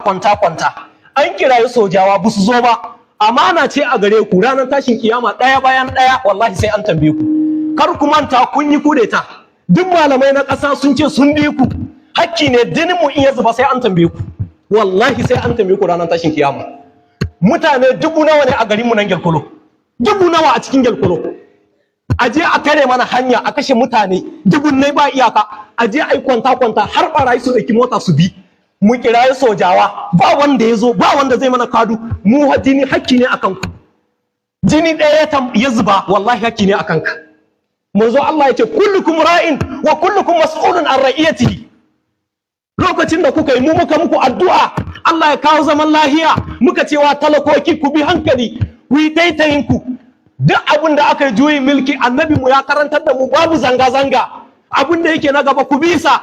kwanta an kirayi sojawa ba su zo ba. Amana ce a gare ku ranar tashin kiyama ɗaya bayan ɗaya wallahi sai an tambaye ku. Kar ku manta kun yi kudeta. Duk malamai na ƙasa sun ce sun bi ku. Hakki ne dinin mu in ya zuba sai an tambaye ku. Wallahi sai an tambaye ku ranar tashin kiyama. Mutane 1000 nawa ne a garin mu nan Gelkolo? 1000 nawa a cikin Gelkolo? A je a kare mana hanya a kashe mutane 1000 ba iyaka. A je a yi kwanta har barayi su ɗauki mota su bi. Mu kirayi sojawa ba wanda ya zo ba wanda zai mana kadu. Mu jini hakki ne akan ku. Jini ɗaya ya zuba wallahi hakki ne akan ka. Manzo Allah ya ce kullukum ra'in wa kullukum mas'ulun an ra'iyatihi. Lokacin da kuka yi mu muka muku addu'a Allah ya kawo zaman lahiya muka cewa talakoki ku bi hankali ku yi taitayin ku. Duk abin da aka yi juyin mulki annabi mu ya karantar da mu babu zanga-zanga. Abin da yake na gaba ku bisa.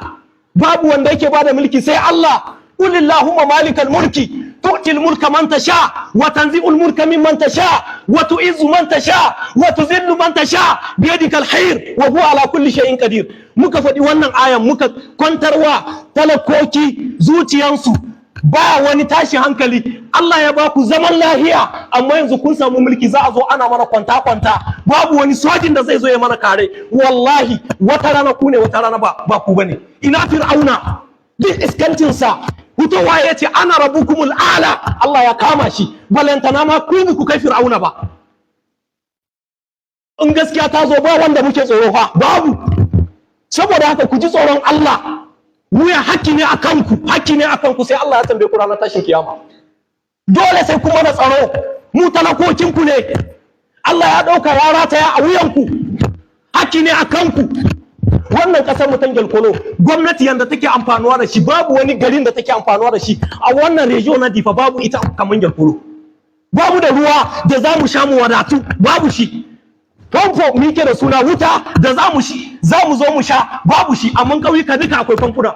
Babu wanda yake bada mulki sai Allah. Qul illahumma malikal mulki tu'til mulka man tasha wa tanzi'ul mulka mimman tasha wa tu'izzu man tasha wa tuzillu man tasha bi yadikal khair wa huwa ala kulli shay'in qadir. Muka faɗi wannan ayan muka kwantarwa talakoki zuciyansu ba wani tashi hankali. Allah ya ba ku zaman lahiya amma yanzu kun samu mulki za a zo ana mana kwanta babu wani sojin da zai zo ya mana kare. Wallahi wata rana ku ne wata rana ba ku bane. Ina Fir'auna duk iskancinsa fitowa ya ce ana rabbukumul ala Allah ya kama shi balantana ma ku kai Fir'auna ba. In gaskiya ta zo ba wanda muke tsoro fa babu. Saboda haka ku ji tsoron Allah. Wuya hakki ne akan ku sai Allah ya tambaye ku ranar tashin kiyama. Dole sai kuma na tsaro mu talakokin ku ne. Allah ya dauka ya rataya a wuyan ku. Hakki ne akan ku. Wannan kasar mu ta Gelkolo gwamnati yanda take amfanuwa da shi babu wani garin da take amfanuwa da shi a wannan region na Difa babu ita kaman Gelkolo. Babu da ruwa da za mu sha mu wadatu babu shi. Famfo muke da suna wuta da za mu zo mu sha babu shi amma kauyuka duka akwai famfuna.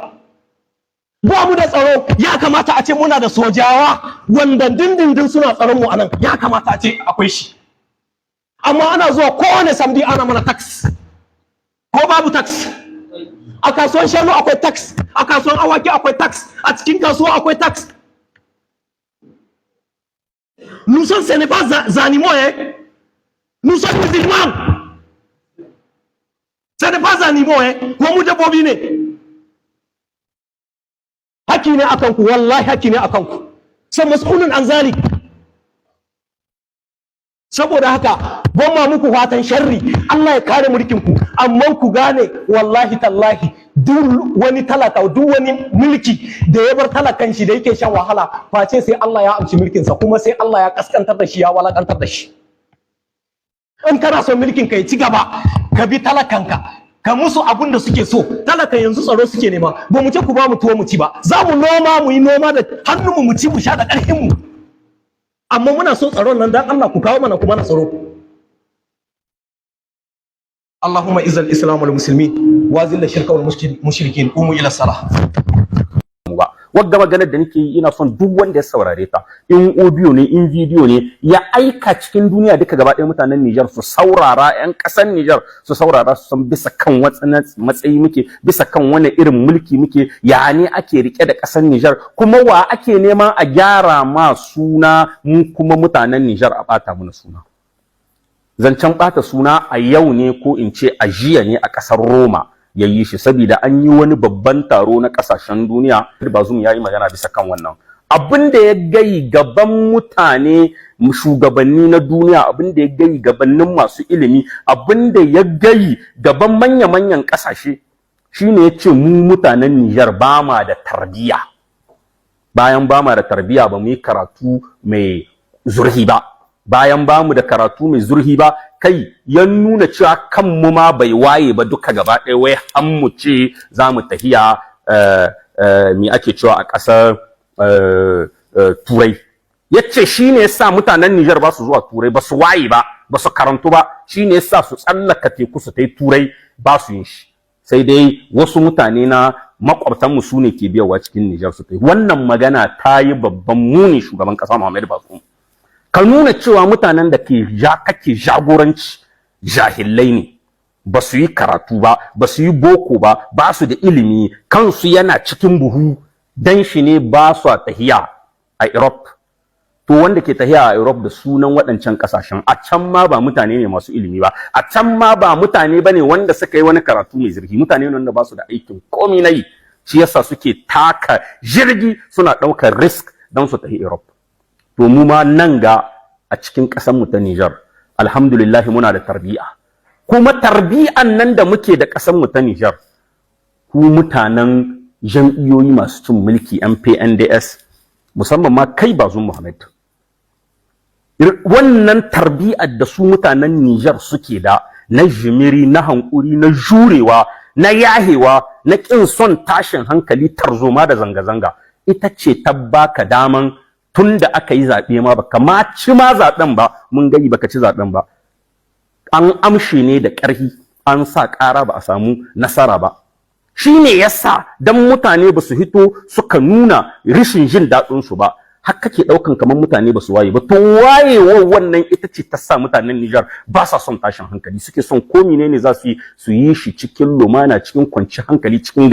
Ba mu da tsaro ya kamata a ce muna da sojawa wanda dindindin suna tsaron mu anan ya kamata a ce akwai shi. Amma ana zuwa kowane samdi ana mana tax. Ko babu tax? A kasuwan shanu akwai tax, a kasuwan awaki akwai tax, a cikin kasuwa akwai tax. Nous sommes ce n'est pas animaux hein. Nous sommes musulmans. Ce n'est pas animaux hein. Ko mu dabbobi ne. Haki ne akan ku wallahi haki ne akan ku. Sai mas'ulun an zalik. Saboda haka ban ma muku fatan sharri Allah ya kare mulkin ku amma ku gane wallahi tallahi duk wani talaka duk wani mulki da ya bar talakan shi da yake shan wahala face sai Allah ya amshi mulkin sa kuma sai Allah ya kaskantar da shi ya walakantar da shi. In kana son mulkin ka ya ci gaba ka bi talakanka ka musu abun da suke so. Talakan yanzu tsaro suke nema ba mu ce ku ba mu tuwo mu ci ba za mu noma mu yi noma da hannunmu mu ci mu sha da ƙarfin mu amma muna so tsaron nan dan Allah ku kawo mana kuma na tsaro. Allahumma izzal islam wal muslimin wa zilla shirka wal mushrikin qumu ila salah. Wagga maganar da nake yi ina son duk wanda ya saurare ta in audio ne in video ne ya aika cikin duniya duka gaba ɗaya mutanen Niger su saurara ƴan ƙasar Niger su saurara su san bisa kan matsayi muke bisa kan wani irin mulki muke ya ne ake rike da ƙasar Niger kuma wa ake neman a gyara ma suna mu kuma mutanen Niger a bata mana suna. Zancen bata suna a yau ne ko in ce a jiya ne a ƙasar Roma ya yi shi saboda an yi wani babban taro na kasashen duniya. Bazoum ya yi magana bisa kan wannan abin da ya gai gaban mutane shugabanni na duniya, abin da ya gai gabanin masu ilimi, abin da ya gai gaban manya-manyan kasashe shine ya ce mu mutanen Niger ba ma da tarbiya. Bayan ba ma da tarbiya ba mu yi karatu mai zurhi ba, bayan ba mu da karatu mai zurhi ba, kai ya nuna cewa kanmu ma bai waye ba duka gaba ɗaya wai an mu ce za mu tahiya me ake cewa a ƙasar Turai. Ya ce shi ne yasa mutanen Niger ba su zuwa Turai, ba su waye ba, ba su karantu ba, shi ne yasa su tsallaka teku su tai Turai ba su yin shi. Sai dai wasu mutane na makwabtanmu su ne ke biyawa cikin Niger su tai. Wannan magana ta yi babban muni shugaban ƙasa Muhammadu Bazoum. Ka nuna cewa mutanen da kake jagoranci jahilai ne, ba su yi karatu ba, ba su yi boko ba, ba su da ilimi, kansu yana cikin buhu, dan shi ne ba su tahiya a Europe. To wanda ke tahiya a Europe da sunan waɗancan ƙasashen, a can ma ba mutane ne masu ilimi ba, a can ma ba mutane bane wanda suka yi wani karatu mai zurfi, mutane ne wanda ba su da aikin komai na yi, shi yasa suke taka jirgi suna ɗaukar risk don su tafi Europe. To mu ma nan ga a cikin ƙasar mu ta Niger, alhamdulillah muna da tarbiya, kuma tarbiyan nan da muke da ƙasar mu ta Niger, ku mutanen jam'iyyoyi masu cin mulki MPNDS, musamman ma kai Bazoum Mohammed, wannan tarbiyyar da su mutanen Niger suke da na jimiri, na hankuri, na jurewa, na yahewa, na kin son tashin hankali, tarzoma da zanga-zanga, ita ce ta baka daman tun da aka yi zaɓe ma baka ma ci ma zaɓen ba, mun gani baka ci zaɓen ba, an amshe ne da ƙarfi, an sa ƙara ba a samu nasara ba. Shi ne yasa dan mutane ba su hito suka nuna rishin jin daɗinsu ba, har kake ɗaukan kamar mutane ba su waye ba. To wayewar wannan ita ce ta sa mutanen Niger ba sa son tashin hankali, suke son ko menene za su yi shi cikin lumana, cikin kwanci hankali, cikin